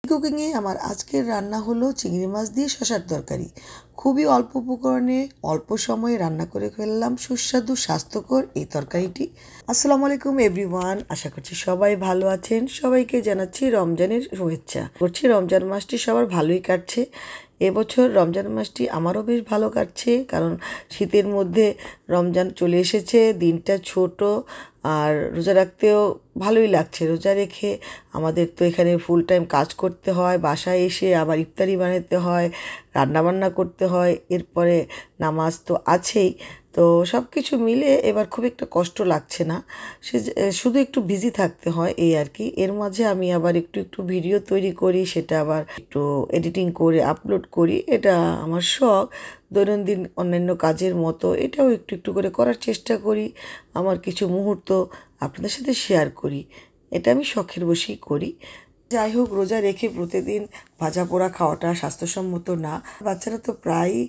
কুকিংয়ে আমার আজকের রান্না হলো চিংড়ি মাছ দিয়ে শসার তরকারি। খুবই অল্প উপকরণে অল্প সময়ে রান্না করে ফেললাম সুস্বাদু স্বাস্থ্যকর এই তরকারিটি। আসসালামু আলাইকুম এভরিওয়ান, আশা করছি সবাই ভালো আছেন। সবাইকে জানাচ্ছি রমজানের শুভেচ্ছা। করছি রমজান মাসটি সবার ভালোই কাটছে। এবছর রমজান মাসটি আমারও বেশ ভালো কাটছে, কারণ শীতের মধ্যে রমজান চলে এসেছে। দিনটা ছোট আর রোজা রাখতেও ভালোই লাগছে। রোজা রেখে আমাদের তো এখানে ফুল টাইম কাজ করতে হয়, বাসায় এসে আবার ইফতারি বানাতে হয়, রান্নাবান্না করতে হয়, এরপরে নামাজ তো আছেই। তো সব কিছু মিলে এবার খুব একটা কষ্ট লাগছে না, শুধু একটু বিজি থাকতে হয় এই আর কি। এর মাঝে আমি আবার একটু ভিডিও তৈরি করি, সেটা আবার একটু এডিটিং করে আপলোড করি। এটা আমার শখ, দৈনন্দিন অন্যান্য কাজের মতো এটাও একটু করে করার চেষ্টা করি। আমার কিছু মুহূর্ত আপনাদের সাথে শেয়ার করি, এটা আমি শখের বশেই করি। যাই হোক, রোজা রেখে প্রতিদিন ভাজা পোড়া খাওয়াটা স্বাস্থ্যসম্মত না। বাচ্চারা তো প্রায়ই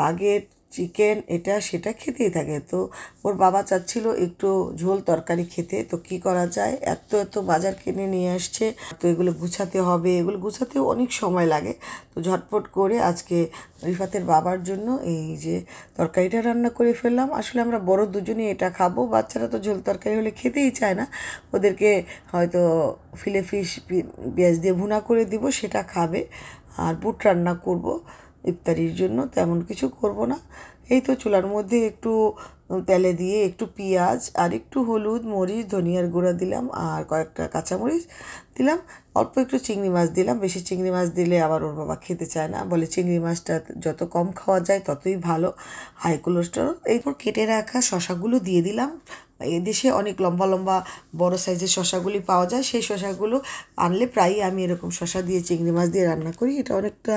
বাগেট, চিকেন এটা সেটা খেতেই থাকে। তো ওর বাবা চাচ্ছিল একটু ঝোল তরকারি খেতে। তো কি করা যায়, এত বাজার কিনে নিয়ে আসছে, তো এগুলো গুছাতে হবে, এগুলো গুছাতেও অনেক সময় লাগে। তো ঝটপট করে আজকে রিফাতের বাবার জন্য এই যে তরকারিটা রান্না করে ফেললাম। আসলে আমরা বড় দুজনেই এটা খাবো, বাচ্চারা তো ঝোল তরকারি হলে খেতেই চায় না। ওদেরকে হয়তো ফিলে ফিশ পেঁয়াজ দিয়ে ভুনা করে দিব, সেটা খাবে। আর বুট রান্না করব ইফতারির জন্য, তেমন কিছু করব না। এই তো চুলার মধ্যে একটু তেলে দিয়ে একটু পেঁয়াজ আর একটু হলুদ, মরিচ, ধনিয়ার গুঁড়া দিলাম, আর কয়েকটা কাঁচামরিচ দিলাম, অল্প একটু চিংড়ি মাছ দিলাম। বেশি চিংড়ি মাছ দিলে আবার ওর বাবা খেতে চায় না, বলে চিংড়ি মাছটা যত কম খাওয়া যায় ততই ভালো, হাই কোলেস্টেরল। এরপর কেটে রাখা শসাগুলো দিয়ে দিলাম। এদেশে অনেক লম্বা লম্বা বড় সাইজের শসাগুলি পাওয়া যায়, সেই শসাগুলো আনলে প্রায়ই আমি এরকম শসা দিয়ে চিংড়ি মাছ দিয়ে রান্না করি। এটা অনেকটা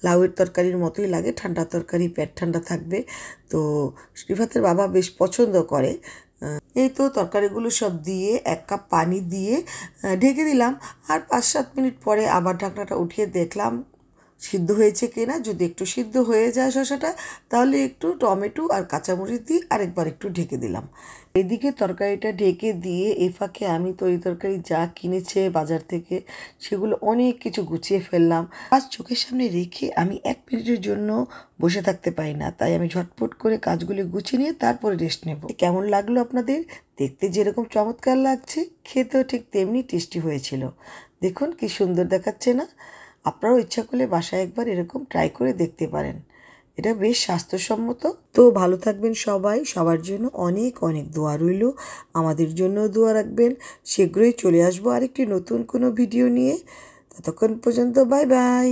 লাউয়ের তরকারির মতোই লাগে, ঠান্ডা তরকারি, পেট ঠান্ডা থাকবে। তো রিফাতের বাবা বেশ পছন্দ করে। এই তো তরকারিগুলো সব দিয়ে 1 কাপ পানি দিয়ে ঢেকে দিলাম। আর 5-7 মিনিট পরে আবার ঢাকনাটা উঠিয়ে দেখলাম সিদ্ধ হয়েছে কিনা। যদি একটু সিদ্ধ হয়ে যায় শসাটা, তাহলে একটু টমেটো আর কাঁচামরিচ দিয়ে আরেকবার একটু ঢেকে দিলাম। এদিকে তরকারিটা ঢেকে দিয়ে এই ফাঁকে আমি তরকারি যা কিনেছে বাজার থেকে সেগুলো অনেক কিছু গুছিয়ে ফেললাম। আজ চোখের সামনে রেখে আমি 1 মিনিটের জন্য বসে থাকতে পারি না, তাই আমি ঝটপট করে কাজগুলি গুছিয়ে নিয়ে তারপরে রেস্ট নেব। কেমন লাগলো আপনাদের? দেখতে যেরকম চমৎকার লাগছে, খেতেও ঠিক তেমনি টেস্টি হয়েছিল। দেখুন কি সুন্দর দেখাচ্ছে না? আপনারাও ইচ্ছা করলে বাসায় একবার এরকম ট্রাই করে দেখতে পারেন, এটা বেশ স্বাস্থ্যসম্মত। তো ভালো থাকবেন সবাই, সবার জন্য অনেক অনেক দোয়া রইল। আমাদের জন্য দোয়া রাখবেন। শীঘ্রই চলে আসবো আরেকটি নতুন কোনো ভিডিও নিয়ে। ততক্ষণ পর্যন্ত বাই বাই।